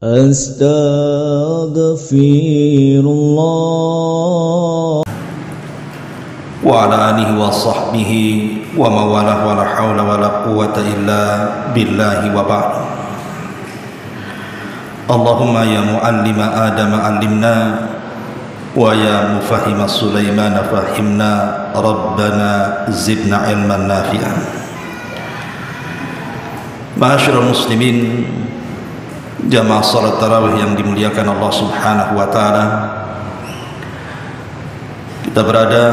Astaghfirullah wa ala alihi wa sahbihi wa mawalah wa la hawla wa la quwwata illa billahi wa ba'd. Allahumma ya muallima Adam allimna wa ya mufahima Sulaiman fahimna rabbana zidna ilman nafi'an. Ma'asyiral muslimin, jamaah salat tarawih yang dimuliakan Allah Subhanahu wa taala, kita berada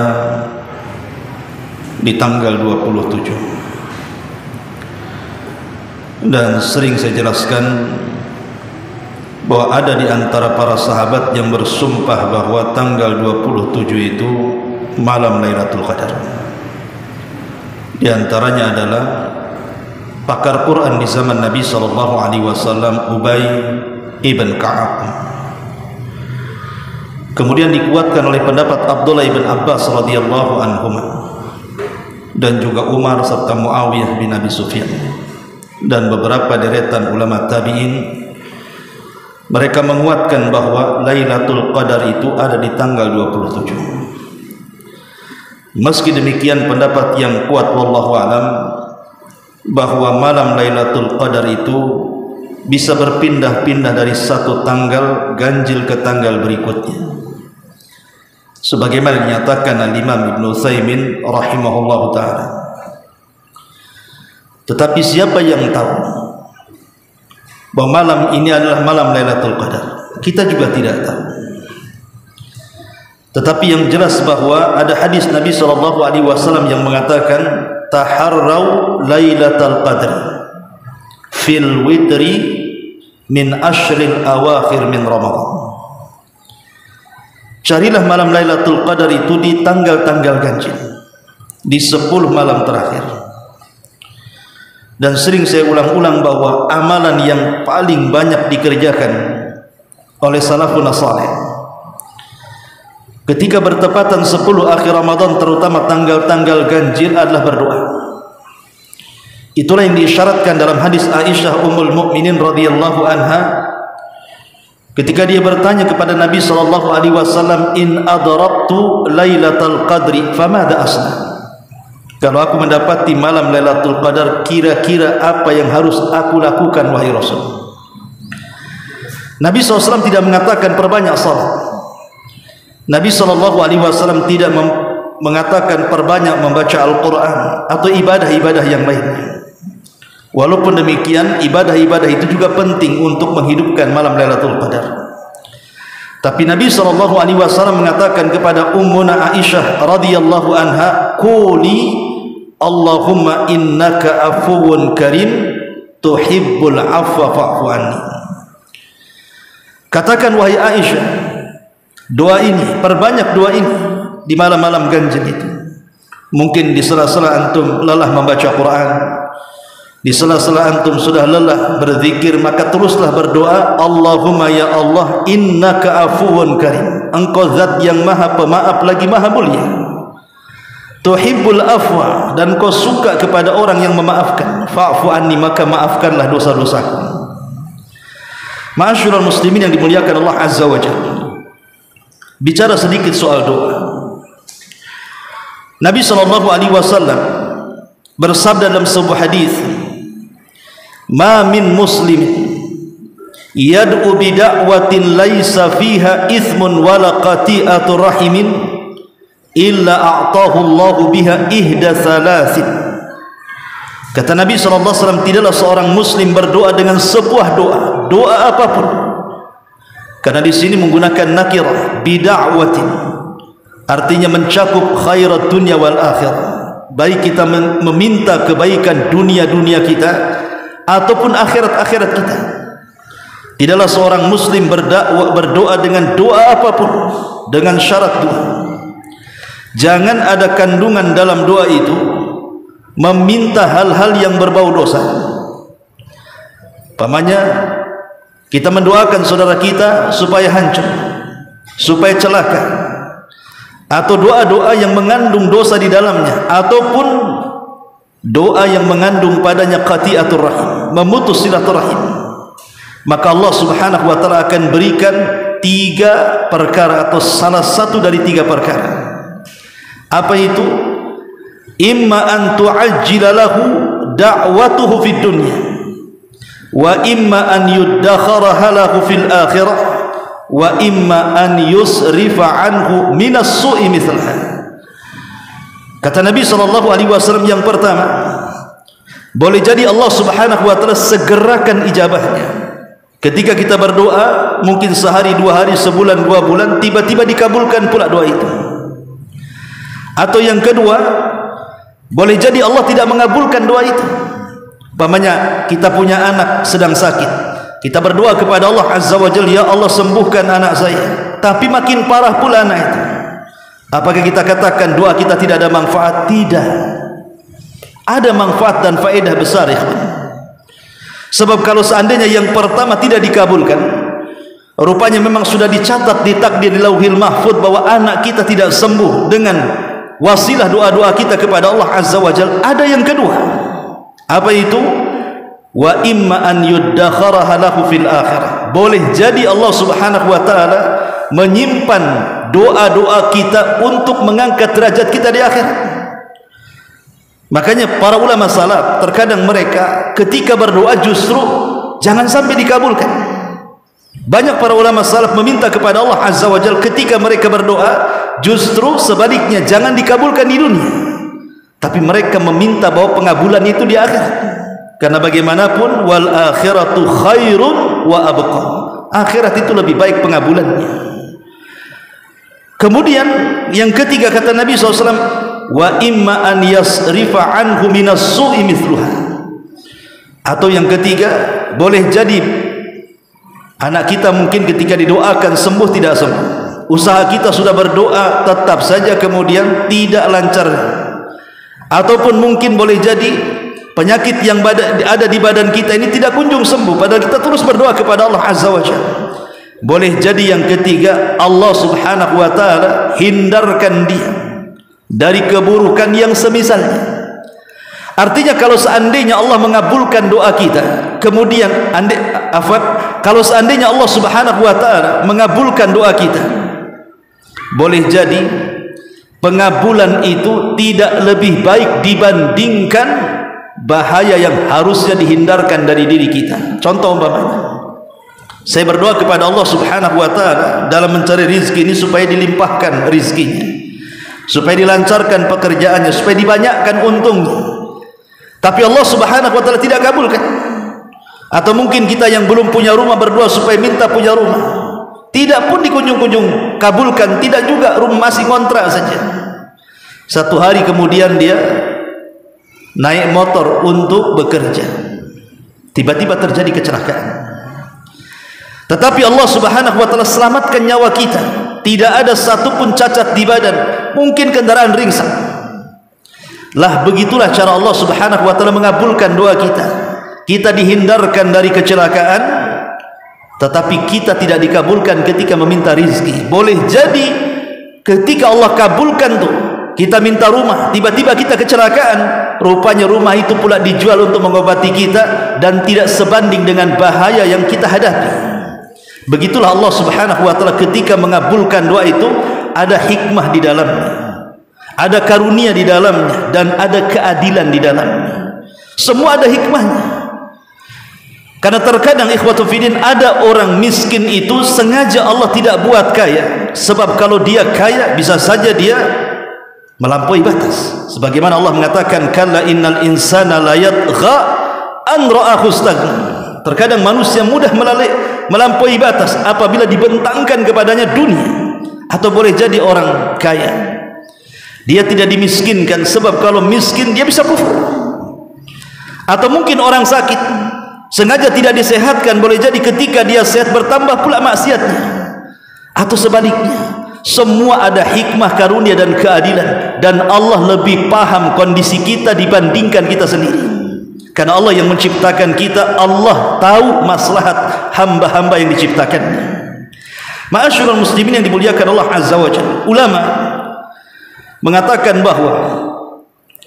di tanggal 27, dan sering saya jelaskan bahwa ada di antara para sahabat yang bersumpah bahwa tanggal 27 itu malam Lailatul Qadar. Di antaranya adalah pakar Quran di zaman Nabi SAW, Ubay ibn Ka'ab. Kemudian dikuatkan oleh pendapat Abdullah ibn Abbas radhiyallahu anhum, dan juga Umar serta Muawiyah bin Abi Sufyan, dan beberapa deretan ulama tabi'in. Mereka menguatkan bahwa Lailatul Qadar itu ada di tanggal 27. Meski demikian, pendapat yang kuat wallahu alam bahwa malam Lailatul Qadar itu bisa berpindah-pindah dari satu tanggal ganjil ke tanggal berikutnya, sebagaimana dinyatakan Al-Imam Ibnu Utsaimin rahimahullahu taala. Tetapi siapa yang tahu bahwa malam ini adalah malam Lailatul Qadar? Kita juga tidak tahu. Tetapi yang jelas bahwa ada hadis Nabi SAW yang mengatakan, taharrau Lailatul Qadr fil witri min ashril awakhir min Ramadan. Carilah malam Lailatul Qadar itu di tanggal-tanggal ganjil, di 10 malam terakhir. Dan sering saya ulang-ulang bahwa amalan yang paling banyak dikerjakan oleh salafun saleh ketika bertepatan 10 akhir Ramadan, terutama tanggal-tanggal ganjil, adalah berdoa. Itulah yang diisyaratkan dalam hadis Aisyah Ummul Mukminin radhiyallahu anha ketika dia bertanya kepada Nabi SAW, in adraktu Lailatul Qadri famada asna. Kalau aku mendapati malam Lailatul Qadar, kira-kira apa yang harus aku lakukan wahai Rasul? Nabi SAW tidak mengatakan perbanyak salat. Nabi SAW tidak mengatakan perbanyak membaca Al-Quran atau ibadah-ibadah yang lainnya. Walaupun demikian, ibadah-ibadah itu juga penting untuk menghidupkan malam Lailatul Qadar. Tapi Nabi SAW mengatakan kepada Ummuna Aisyah radhiyallahu anha, quli Allahumma innaka afuwun karim tuhibbul afwa fa'fu anni. Katakan wahai Aisyah, doa ini, perbanyak doa ini di malam-malam ganjil itu. Mungkin di sela-sela antum lelah membaca Quran, di sela-sela antum sudah lelah berzikir, maka teruslah berdoa, Allahumma ya Allah, innaka afuwun karim, engkau zat yang maha pemaaf lagi maha mulia, tuhibbul afwa, dan kau suka kepada orang yang memaafkan, fa'fu anni, maka maafkanlah dosa-dosaku. Ma'asyiral muslimin yang dimuliakan Allah Azza wa Jalla, bicara sedikit soal doa. Nabi SAW bersabda dalam sebuah hadis, ma min muslim yad'u bi da'watin laisa fiha ithmun wala qati'atu rahimin illa a'tahu Allahu biha ihda thalathin. Kata Nabi SAW, tidaklah seorang muslim berdoa dengan sebuah doa apapun, karena di sini menggunakan nakirah, bida'watin, artinya mencakup khairat dunia wal akhirah, baik kita meminta kebaikan dunia kita ataupun akhirat kita. Tidaklah seorang muslim berdoa dengan doa apapun dengan syarat doa, jangan ada kandungan dalam doa itu meminta hal-hal yang berbau dosa. Pamannya, kita mendoakan saudara kita supaya hancur, supaya celaka, atau doa-doa yang mengandung dosa di dalamnya, ataupun doa yang mengandung padanya qati'atur rahim, memutus silaturahim, maka Allah Subhanahu wa taala akan berikan 3 perkara atau salah satu dari 3 perkara. Apa itu? Imma an tu'ajjila lahu da'watuhu fid dunya wa imma an yuddakharaha lahu fil akhirah wa imma an yusrifa anhu minas su'i mithlaha. Kata Nabi SAW yang pertama, boleh jadi Allah Subhanahu wa taala segerakan ijabahnya. Ketika kita berdoa, mungkin sehari, 2 hari, sebulan, 2 bulan, tiba-tiba dikabulkan pula doa itu. Atau yang kedua, boleh jadi Allah tidak mengabulkan doa itu. Umpamanya kita punya anak sedang sakit, kita berdoa kepada Allah Azza wa Jalla, ya Allah sembuhkan anak saya, tapi makin parah pula anak itu. Apakah kita katakan doa kita tidak ada manfaat? Tidak, ada manfaat dan faedah besar, ya. Sebab kalau seandainya yang pertama tidak dikabulkan, rupanya memang sudah dicatat di takdir di Lauhil Mahfuz bahwa anak kita tidak sembuh dengan wasilah doa-doa kita kepada Allah Azza wa Jalla. Ada yang kedua. Apa itu? Wa imma an yuddakharaha lahu fil akhirah. Boleh jadi Allah Subhanahu wa taala menyimpan doa-doa kita untuk mengangkat derajat kita di akhirat. Makanya para ulama salaf terkadang mereka ketika berdoa justru jangan sampai dikabulkan. Banyak para ulama salaf meminta kepada Allah Azza wa Jalla ketika mereka berdoa justru sebaliknya jangan dikabulkan di dunia, tapi mereka meminta bahwa pengabulan itu di akhirat. Karena bagaimanapun wal akhiratu khairun wa abqa. Akhirat itu lebih baik pengabulannya. Kemudian yang ketiga kata Nabi SAW, wa imma an yasrifa anhu minas su'i mithluha. Atau yang ketiga, boleh jadi anak kita mungkin ketika didoakan sembuh tidak sembuh. Usaha kita sudah berdoa tetap saja kemudian tidak lancar. Ataupun mungkin boleh jadi penyakit yang ada di badan kita ini tidak kunjung sembuh padahal kita terus berdoa kepada Allah Azza wa Jalla. Boleh jadi yang ketiga, Allah Subhanahu wa taala hindarkan dia dari keburukan yang semisalnya. Artinya kalau seandainya Allah mengabulkan doa kita, kemudian kalau seandainya Allah Subhanahu wa taala mengabulkan doa kita, boleh jadi pengabulan itu tidak lebih baik dibandingkan bahaya yang harusnya dihindarkan dari diri kita. Contoh umpamanya, saya berdoa kepada Allah Subhanahu wa taala dalam mencari rizki ini supaya dilimpahkan rizkinya, supaya dilancarkan pekerjaannya, supaya dibanyakkan untungnya. Tapi Allah Subhanahu wa taala tidak kabulkan. Atau mungkin kita yang belum punya rumah berdoa supaya minta punya rumah, tidak pun dikunjung-kunjung kabulkan, tidak juga, rumah masih kontrak saja. Satu hari kemudian dia naik motor untuk bekerja, tiba-tiba terjadi kecelakaan. Tetapi Allah Subhanahu wa taala selamatkan nyawa kita, tidak ada satupun cacat di badan, mungkin kendaraan ringsek. Lah begitulah cara Allah Subhanahu wa taala mengabulkan doa kita. Kita dihindarkan dari kecelakaan, tetapi kita tidak dikabulkan ketika meminta rizki. Boleh jadi ketika Allah kabulkan tuh, kita minta rumah, tiba-tiba kita kecelakaan, rupanya rumah itu pula dijual untuk mengobati kita dan tidak sebanding dengan bahaya yang kita hadapi. Begitulah Allah Subhanahu wa taala ketika mengabulkan doa itu, ada hikmah di dalamnya, ada karunia di dalamnya, dan ada keadilan di dalamnya. Semua ada hikmahnya. Karena terkadang ikhwatu fiddin, ada orang miskin itu sengaja Allah tidak buat kaya, sebab kalau dia kaya bisa saja dia melampaui batas. Sebagaimana Allah mengatakan, kalla innal insana la yatgha an ra'ahu istaghna. Terkadang manusia mudah melampaui batas apabila dibentangkan kepadanya dunia. Atau boleh jadi orang kaya, dia tidak dimiskinkan, sebab kalau miskin dia bisa kufur. Atau mungkin orang sakit sengaja tidak disehatkan, boleh jadi ketika dia sehat bertambah pula maksiatnya. Atau sebaliknya, semua ada hikmah, karunia dan keadilan, dan Allah lebih paham kondisi kita dibandingkan kita sendiri. Karena Allah yang menciptakan kita, Allah tahu maslahat hamba-hamba yang diciptakannya. Ma'asyiral muslimin yang dimuliakan Allah Azza wa Jalla, ulama mengatakan bahwa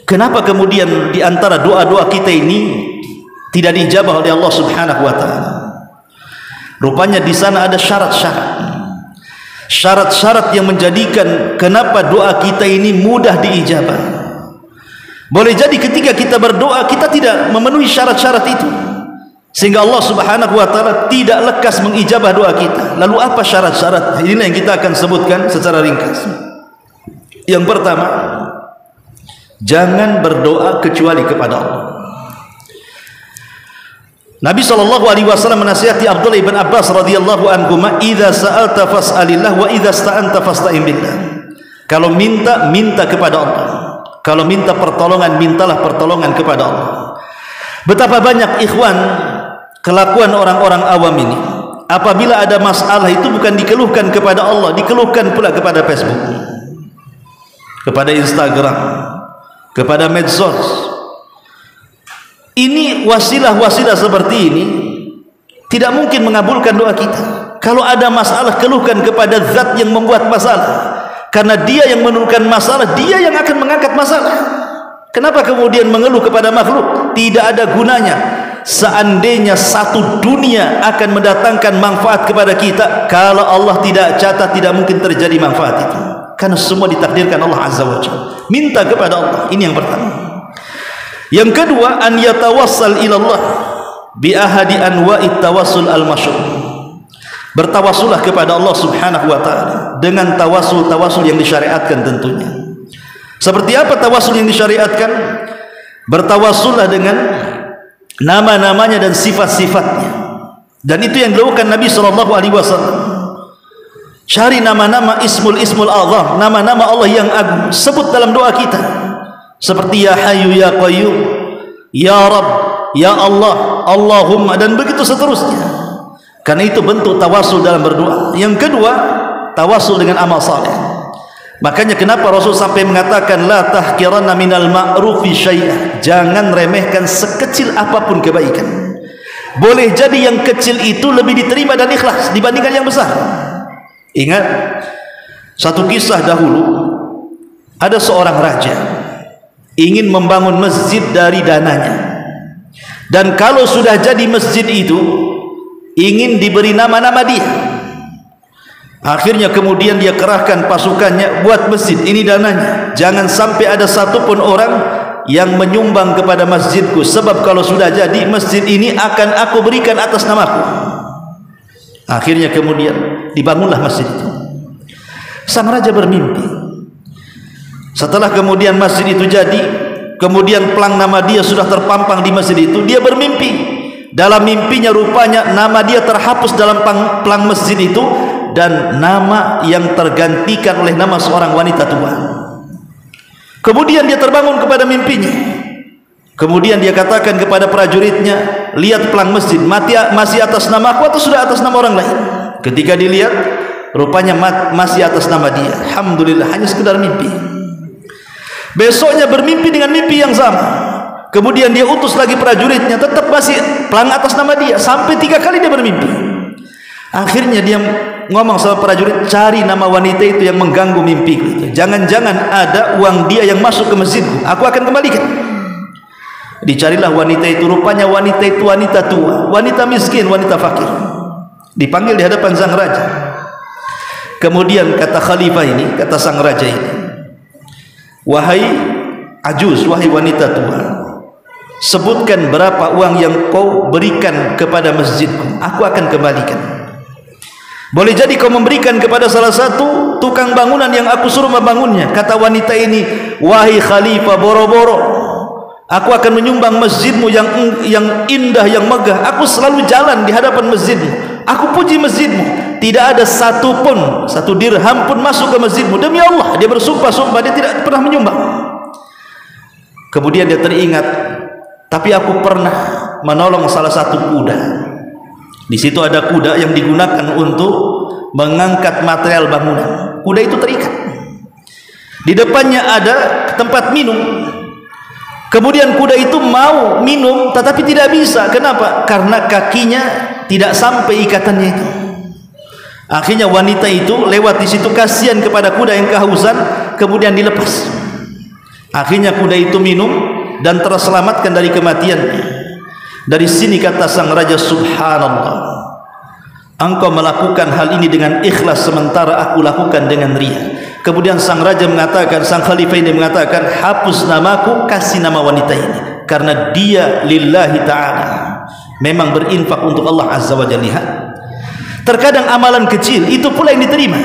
kenapa kemudian di antara doa-doa kita ini tidak dijabah oleh Allah Subhanahu wa taala? Rupanya di sana ada syarat-syarat yang menjadikan kenapa doa kita ini mudah diijabah. Boleh jadi ketika kita berdoa kita tidak memenuhi syarat-syarat itu, sehingga Allah Subhanahu wa taala tidak lekas mengijabah doa kita. Lalu apa syarat-syarat? Inilah yang kita akan sebutkan secara ringkas. Yang pertama, jangan berdoa kecuali kepada Allah. Nabi SAW menasihati Abdullah ibn Abbas radhiyallahu anhuma, "Idza sa'alta fas'alillah wa idza sta'anta fasta'in billah." Kalau minta kepada Allah. Kalau minta pertolongan, mintalah pertolongan kepada Allah. Betapa banyak ikhwan kelakuan orang-orang awam ini. Apabila ada masalah itu bukan dikeluhkan kepada Allah, dikeluhkan pula kepada Facebook, kepada Instagram, kepada medsos. Ini wasilah-wasilah seperti ini tidak mungkin mengabulkan doa kita. Kalau ada masalah, keluhkan kepada zat yang membuat masalah, karena dia yang menurunkan masalah, dia yang akan mengangkat masalah. Kenapa kemudian mengeluh kepada makhluk? Tidak ada gunanya. Seandainya satu dunia akan mendatangkan manfaat kepada kita, kalau Allah tidak catat, tidak mungkin terjadi manfaat itu, karena semua ditakdirkan Allah Azza wa Jalla. Minta kepada Allah, ini yang pertama. Yang kedua, an yatawassal ilallah bi ahadi anwa'it tawassul al-masyhur. Bertawassullah kepada Allah Subhanahu wa taala dengan tawasul yang disyariatkan tentunya. Seperti apa tawasul yang disyariatkan? Bertawassullah dengan nama-namanya dan sifat-sifatnya. Dan itu yang dilakukan Nabi sallallahu alaihi wasallam. Cari nama-nama ismul azam, nama-nama Allah yang agung, sebut dalam doa kita. Seperti ya Hayyu ya Qayyum, ya Rabb, ya Allah, Allahumma, dan begitu seterusnya. Karena itu bentuk tawasul dalam berdoa. Yang kedua, tawasul dengan amal saleh. Makanya kenapa Rasul sampai mengatakan la tahqiranna minal ma'rufi syai'ah, jangan remehkan sekecil apapun kebaikan. Boleh jadi yang kecil itu lebih diterima dan ikhlas dibandingkan yang besar. Ingat satu kisah dahulu, ada seorang raja ingin membangun masjid dari dananya, dan kalau sudah jadi masjid itu ingin diberi nama-nama dia. Akhirnya kemudian dia kerahkan pasukannya, buat masjid ini dananya, jangan sampai ada satupun orang yang menyumbang kepada masjidku, sebab kalau sudah jadi masjid ini akan aku berikan atas namaku. Akhirnya kemudian dibangunlah masjid itu. Sang raja bermimpi, setelah kemudian masjid itu jadi, kemudian pelang nama dia sudah terpampang di masjid itu, dia bermimpi. Dalam mimpinya rupanya nama dia terhapus dalam pelang masjid itu, dan nama yang tergantikan oleh nama seorang wanita tua. Kemudian dia terbangun kepada mimpinya. Kemudian dia katakan kepada prajuritnya, lihat pelang masjid, masih atas namaku atau sudah atas nama orang lain? Ketika dilihat, rupanya masih atas nama dia. Alhamdulillah, hanya sekedar mimpi. Besoknya bermimpi dengan mimpi yang sama. Kemudian dia utus lagi prajuritnya, tetap masih pelang atas nama dia. Sampai 3 kali dia bermimpi. Akhirnya dia ngomong sama prajurit, cari nama wanita itu yang mengganggu mimpiku. Jangan-jangan ada uang dia yang masuk ke masjidku, aku akan kembalikan. Dicarilah wanita itu. Rupanya wanita itu wanita tua, wanita miskin, wanita fakir. Dipanggil di hadapan sang raja. Kemudian kata khalifah ini, kata sang raja ini, wahai ajuz, wahai wanita tua, sebutkan berapa uang yang kau berikan kepada masjidku, aku akan kembalikan. Boleh jadi kau memberikan kepada salah satu tukang bangunan yang aku suruh membangunnya. Kata wanita ini, wahai khalifah, boro-boro aku akan menyumbang masjidmu yang indah, yang megah. Aku selalu jalan di hadapan masjidmu, aku puji masjidmu, tidak ada satu dirham pun masuk ke masjidmu. Demi Allah, dia bersumpah-sumpah dia tidak pernah menyumbang. Kemudian dia teringat, tapi aku pernah menolong salah satu kuda. Di situ ada kuda yang digunakan untuk mengangkat material bangunan. Kuda itu terikat. Di depannya ada tempat minum. Kemudian kuda itu mau minum tetapi tidak bisa. Kenapa? Karena kakinya tidak sampai ikatannya itu. Akhirnya wanita itu lewat di situ, kasihan kepada kuda yang kehausan, kemudian dilepas. Akhirnya kuda itu minum dan terselamatkan dari kematian. Dari sini kata sang raja, subhanallah, engkau melakukan hal ini dengan ikhlas sementara aku lakukan dengan riya. Kemudian sang raja mengatakan, sang khalifah ini mengatakan, hapus namaku, kasih nama wanita ini, karena dia lillahi ta'ala, memang berinfak untuk Allah azza wa jalla. Terkadang amalan kecil itu pula yang diterima.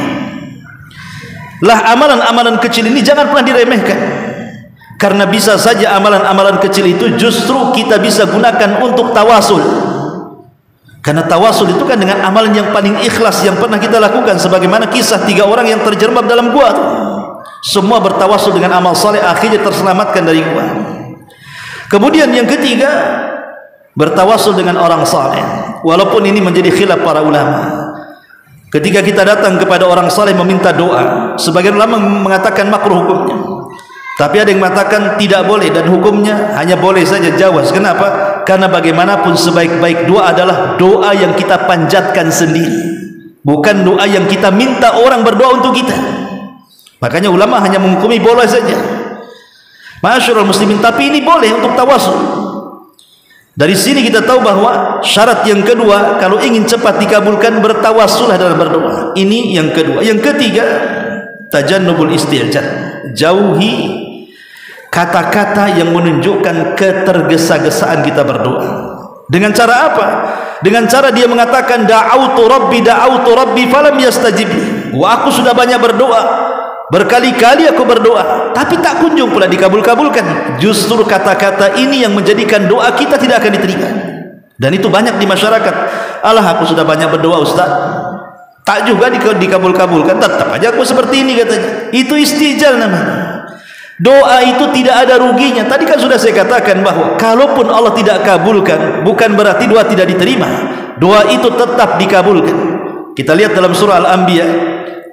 Lah amalan-amalan kecil ini jangan pernah diremehkan, karena bisa saja amalan-amalan kecil itu justru kita bisa gunakan untuk tawasul. Karena tawasul itu kan dengan amalan yang paling ikhlas yang pernah kita lakukan, sebagaimana kisah 3 orang yang terjerembab dalam gua. Semua bertawasul dengan amal saleh, akhirnya terselamatkan dari gua. Kemudian yang ketiga, bertawasul dengan orang saleh. Walaupun ini menjadi khilaf para ulama. Ketika kita datang kepada orang saleh meminta doa, sebagian ulama mengatakan makruh hukumnya, tapi ada yang mengatakan tidak boleh, dan hukumnya hanya boleh saja, jawaz. Kenapa? Karena bagaimanapun sebaik-baik doa adalah doa yang kita panjatkan sendiri, bukan doa yang kita minta orang berdoa untuk kita. Makanya ulama hanya menghukumi boleh saja, masyarul muslimin, tapi ini boleh untuk tawasul. Dari sini kita tahu bahwa syarat yang kedua kalau ingin cepat dikabulkan, bertawasullah dalam berdoa. Ini yang kedua. Yang ketiga, tajannubul isti'jal, jauhi kata-kata yang menunjukkan ketergesa-gesaan kita berdoa. Dengan cara apa? Dengan cara dia mengatakan da'autu rabbi falam yastajib. Wah, aku sudah banyak berdoa, berkali-kali aku berdoa, tapi tak kunjung pula dikabul-kabulkan. Justru kata-kata ini yang menjadikan doa kita tidak akan diterima. Dan itu banyak di masyarakat. Alah, aku sudah banyak berdoa Ustaz, tak juga dikabul-kabulkan, tetap aja aku seperti ini katanya. Itu istijal namanya. Doa itu tidak ada ruginya. Tadi kan sudah saya katakan bahwa kalaupun Allah tidak kabulkan, bukan berarti doa tidak diterima. Doa itu tetap dikabulkan. Kita lihat dalam surah Al-Anbiya,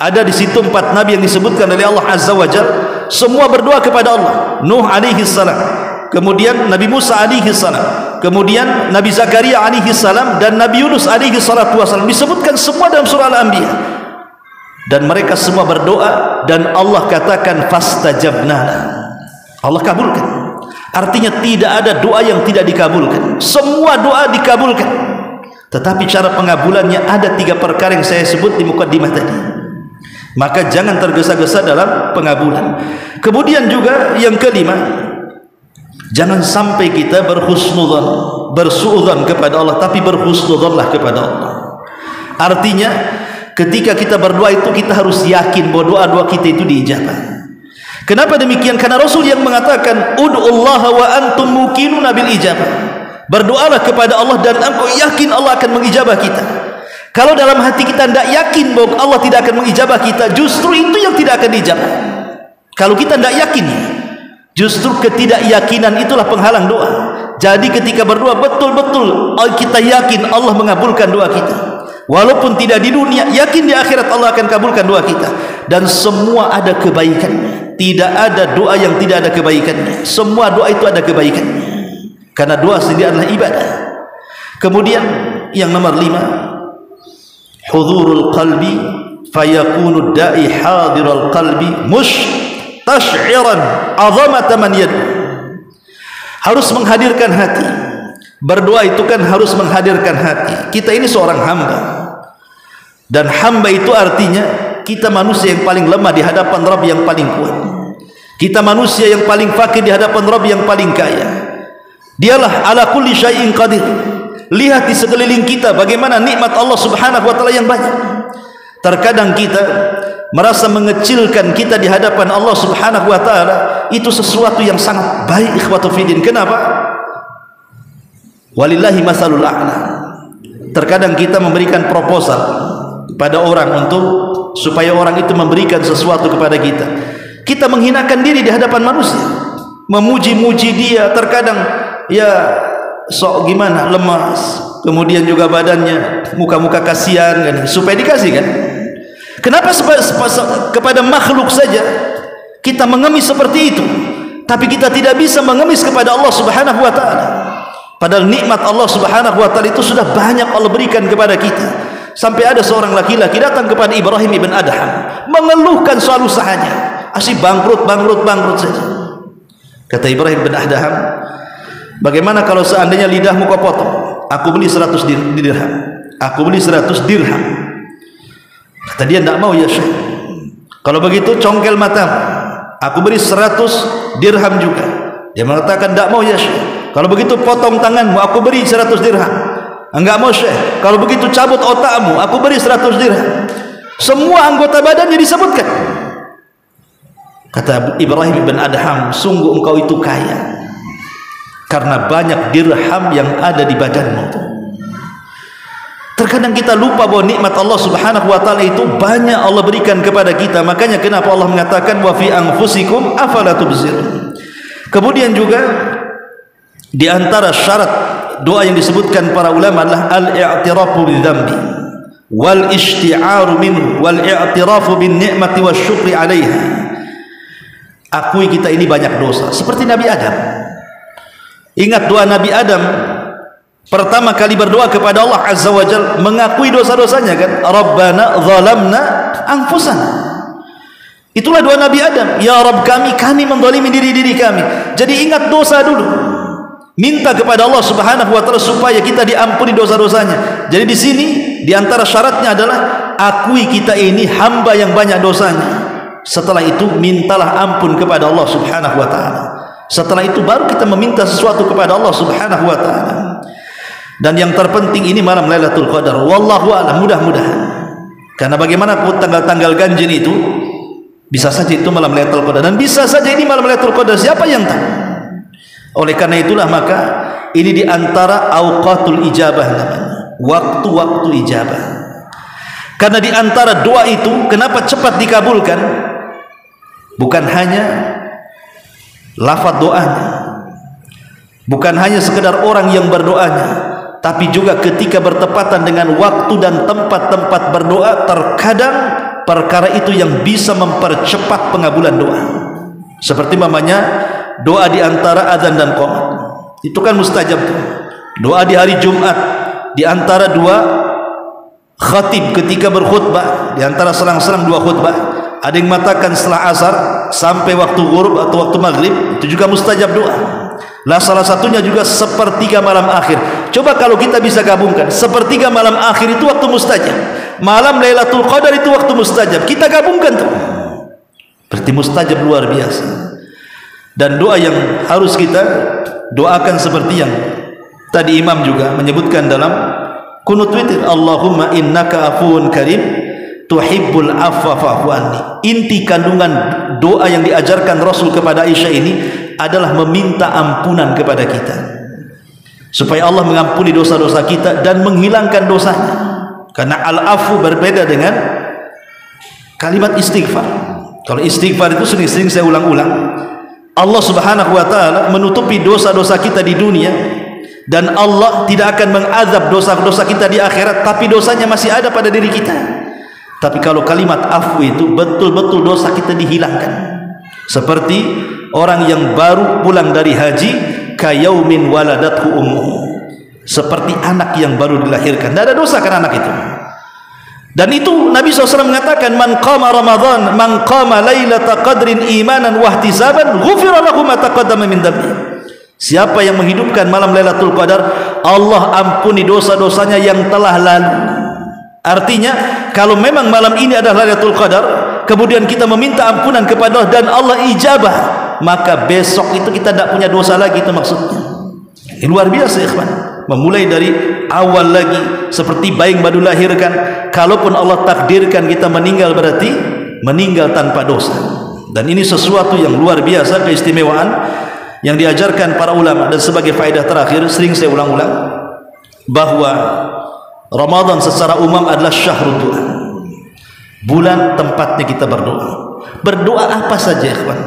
ada di situ 4 nabi yang disebutkan oleh Allah azza wa jalla, semua berdoa kepada Allah. Nuh alaihi salam, kemudian Nabi Musa alaihi salam, kemudian Nabi Zakaria alaihi salam, dan Nabi Yunus alaihi salatu wasallam, disebutkan semua dalam surah Al-Anbiya. Dan mereka semua berdoa, dan Allah katakan fastajabna, Allah kabulkan. Artinya tidak ada doa yang tidak dikabulkan, semua doa dikabulkan. Tetapi cara pengabulannya ada 3 perkara yang saya sebut di mukaddimah tadi. Maka jangan tergesa-gesa dalam pengabulan. Kemudian juga yang kelima, jangan sampai kita berhusnudzon, bersuudzon kepada Allah, tapi berhusnudzonlah kepada Allah. Artinya ketika kita berdoa itu kita harus yakin bahwa doa-doa kita itu diijabah. Kenapa demikian? Karena Rasul yang mengatakan ud'ullaha wa antum muqinuna bil ijabah. Berdoalah kepada Allah dan engkau yakin Allah akan mengijabah kita. Kalau dalam hati kita tidak yakin bahwa Allah tidak akan mengijabah kita, justru itu yang tidak akan diijabah. Kalau kita tidak yakin, justru ketidakyakinan itulah penghalang doa. Jadi ketika berdoa betul-betul kita yakin Allah mengabulkan doa kita. Walaupun tidak di dunia, yakin di akhirat Allah akan kabulkan doa kita. Dan semua ada kebaikannya. Tidak ada doa yang tidak ada kebaikannya. Semua doa itu ada kebaikannya, karena doa sendiri adalah ibadah. Kemudian yang nomor 5, hudhurul qalbi fayakunu da'i hadirul qalbi mustash'iran azamata man yad. Harus menghadirkan hati. Berdoa itu kan harus menghadirkan hati. Kita ini seorang hamba, dan hamba itu artinya kita manusia yang paling lemah di hadapan Rabb yang paling kuat. Kita manusia yang paling fakir di hadapan Rabb yang paling kaya. Dialah ala kulli syai'in qadir. Lihat di sekeliling kita bagaimana nikmat Allah subhanahu wa ta'ala yang banyak. Terkadang kita merasa mengecilkan kita di hadapan Allah subhanahu wa ta'ala. Itu sesuatu yang sangat baik, ikhwatu fiddin. Kenapa? Walillahi masalul a'la. Terkadang kita memberikan proposal kepada orang untuk supaya orang itu memberikan sesuatu kepada kita. Kita menghinakan diri di hadapan manusia, memuji-muji dia. Terkadang ya sok gimana, lemas, kemudian juga badannya muka-muka kasihan kan, supaya dikasih kan. Kenapa kepada makhluk saja kita mengemis seperti itu, tapi kita tidak bisa mengemis kepada Allah subhanahu wa ta'ala? Padahal nikmat Allah subhanahu wa ta'ala itu sudah banyak Allah berikan kepada kita. Sampai ada seorang laki-laki datang kepada Ibrahim ibn Adham, mengeluhkan soal usahanya, asyik bangkrut saja. Kata Ibrahim ibn Adham, bagaimana kalau seandainya lidahmu kau potong, aku beli 100 dirham. aku beli 100 dirham. Kata dia, tidak mau ya Syekh. Kalau begitu congkel matamu, aku beri 100 dirham juga. Dia mengatakan, tidak mau ya Syekh. Kalau begitu potong tanganmu, aku beri 100 dirham. Enggak mau Syekh. Kalau begitu cabut otakmu, aku beri 100 dirham. Semua anggota badannya disebutkan. Kata Ibrahim bin Adham, sungguh engkau itu kaya karena banyak dirham yang ada di badanmu. Terkadang kita lupa bahwa nikmat Allah Subhanahu wa taala itu banyak Allah berikan kepada kita. Makanya kenapa Allah mengatakan wa fi anfusikum afala tubsirun. Kemudian juga di antara syarat doa yang disebutkan para ulama adalah al-i'tirafu bidzambi wal isti'aru minhu wal i'tirafu bin ni'mati wasyukri 'alaiha. Akui kita ini banyak dosa seperti Nabi Adam. Ingat doa Nabi Adam pertama kali berdoa kepada Allah Azza wa Jalla, mengakui dosa-dosanya kan, Rabbana zalamna anfusana. Itulah doa Nabi Adam, ya Rabb kami menzalimi diri kami. Jadi ingat dosa dulu, minta kepada Allah Subhanahu wa taala supaya kita diampuni dosa-dosanya. Jadi di sini di antara syaratnya adalah akui kita ini hamba yang banyak dosanya. Setelah itu mintalah ampun kepada Allah Subhanahu wa taala. Setelah itu baru kita meminta sesuatu kepada Allah Subhanahu wa taala. Dan yang terpenting ini malam Lailatul Qadar. Wallahu a'lam, mudah-mudahan. Karena bagaimanapun tanggal-tanggal ganjil itu bisa saja itu malam Lailatul Qadar dan bisa saja ini malam Lailatul Qadar, siapa yang tahu? Oleh karena itulah maka ini di antara auqatul ijabah namanya, waktu-waktu ijabah. Karena di antara doa itu kenapa cepat dikabulkan? Bukan hanya lafaz doanya, bukan hanya sekedar orang yang berdoanya, tapi juga ketika bertepatan dengan waktu dan tempat-tempat berdoa, terkadang perkara itu yang bisa mempercepat pengabulan doa. Seperti mamanya doa di antara azan dan qomat, itu kan mustajab tuh. Doa di hari Jumat di antara dua khatib ketika berkhutbah, di antara selang-selang dua khutbah, ada yang mengatakan setelah asar sampai waktu ghurub atau waktu maghrib, itu juga mustajab doa. Lah salah satunya juga sepertiga malam akhir. Coba kalau kita bisa gabungkan, sepertiga malam akhir itu waktu mustajab, malam Lailatul Qadar itu waktu mustajab, kita gabungkan tuh, berarti mustajab luar biasa. Dan doa yang harus kita doakan seperti yang tadi imam juga menyebutkan dalam kunut witir, Allahumma innaka afuwun karim tuhibbul afwa fa'fu anni. Inti kandungan doa yang diajarkan Rasul kepada Aisyah ini adalah meminta ampunan kepada kita supaya Allah mengampuni dosa-dosa kita dan menghilangkan dosanya. Karena al-afu berbeda dengan kalimat istighfar. Kalau istighfar itu sering-sering saya ulang-ulang, Allah Subhanahu wa taala menutupi dosa-dosa kita di dunia dan Allah tidak akan mengazab dosa-dosa kita di akhirat, tapi dosanya masih ada pada diri kita. Tapi kalau kalimat afu itu betul-betul dosa kita dihilangkan. Seperti orang yang baru pulang dari haji, kayaumin waladathu ummuhu, seperti anak yang baru dilahirkan, tidak ada dosa kan anak itu. Dan itu Nabi SAW mengatakan, man qama Ramadan, man qama lailata qadrin imanan wahtisaban, ghufira lahu ma taqaddama min dhanbi. Siapa yang menghidupkan malam Lailatul Qadar, Allah ampuni dosa-dosanya yang telah lalu. Artinya kalau memang malam ini adalah Lailatul Qadar, kemudian kita meminta ampunan kepada Allah dan Allah ijabah, maka besok itu kita tidak punya dosa lagi. Itu maksudnya. Ini luar biasa ikhwan. Memulai dari awal lagi, seperti bayi yang baru dilahirkan, kalaupun Allah takdirkan kita meninggal, berarti meninggal tanpa dosa. Dan ini sesuatu yang luar biasa, keistimewaan yang diajarkan para ulama. Dan sebagai faedah terakhir, sering saya ulang-ulang bahwa Ramadan secara umum adalah syahrul doa, bulan tempatnya kita berdoa. Berdoa apa saja ikhwan,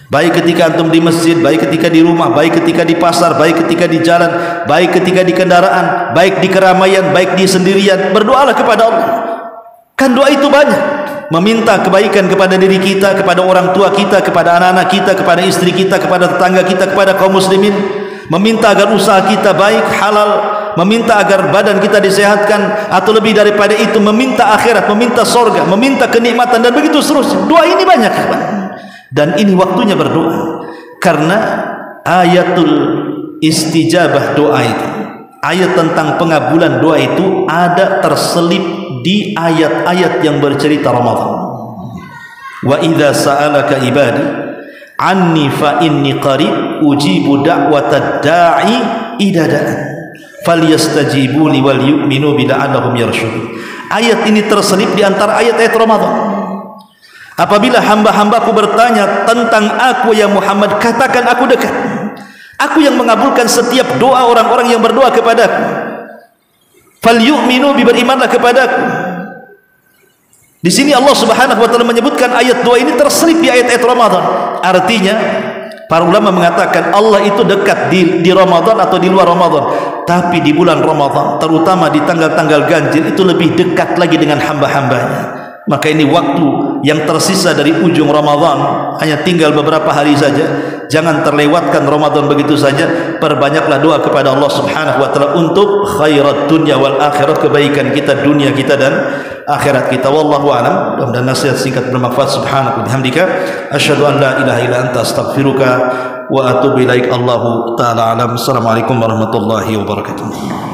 baik ketika antum di masjid, baik ketika di rumah, baik ketika di pasar, baik ketika di jalan, baik ketika di kendaraan, baik di keramaian, baik di sendirian, berdoalah kepada Allah. Kan doa itu banyak, meminta kebaikan kepada diri kita, kepada orang tua kita, kepada anak-anak kita, kepada istri kita, kepada tetangga kita, kepada kaum muslimin, meminta agar usaha kita baik, halal, meminta agar badan kita disehatkan, atau lebih daripada itu meminta akhirat, meminta surga, meminta kenikmatan, dan begitu seterusnya. Doa ini banyak ikhwan. Dan ini waktunya berdoa, karena ayatul istijabah doa itu, ayat tentang pengabulan doa itu ada terselip di ayat-ayat yang bercerita Ramadan. Wa idza sa'alaka ibadi anni fa inni qarib ujibu da'watad da'i idza da'an falyastajibu li wal yu'minu bi la'allahum yarshudun. Ayat ini terselip di antara ayat-ayat Ramadan. Apabila hamba-hambaku bertanya tentang aku ya Muhammad, katakan aku dekat. Aku yang mengabulkan setiap doa orang-orang yang berdoa kepadaku. Fal yu'minu, berimanlah kepadaku. Di sini Allah Subhanahu wa taala menyebutkan ayat doa ini terselip di ayat-ayat Ramadan. Artinya para ulama mengatakan Allah itu dekat di Ramadan atau di luar Ramadan, tapi di bulan Ramadan, terutama di tanggal-tanggal ganjil, itu lebih dekat lagi dengan hamba-hambanya. Maka ini waktu yang tersisa dari ujung Ramadan, hanya tinggal beberapa hari saja. Jangan terlewatkan Ramadan begitu saja. Perbanyaklah doa kepada Allah Subhanahu wa taala untuk khairat dunya wal akhirat, kebaikan kita dunia kita dan akhirat kita. Wallahu a'lam. Dan nasihat singkat bermanfaat. Subhanaka wa bihamdika asyhadu an la ilaha illa anta astaghfiruka wa atubu ilaik. Allahu taala alam. Assalamualaikum warahmatullahi wabarakatuh.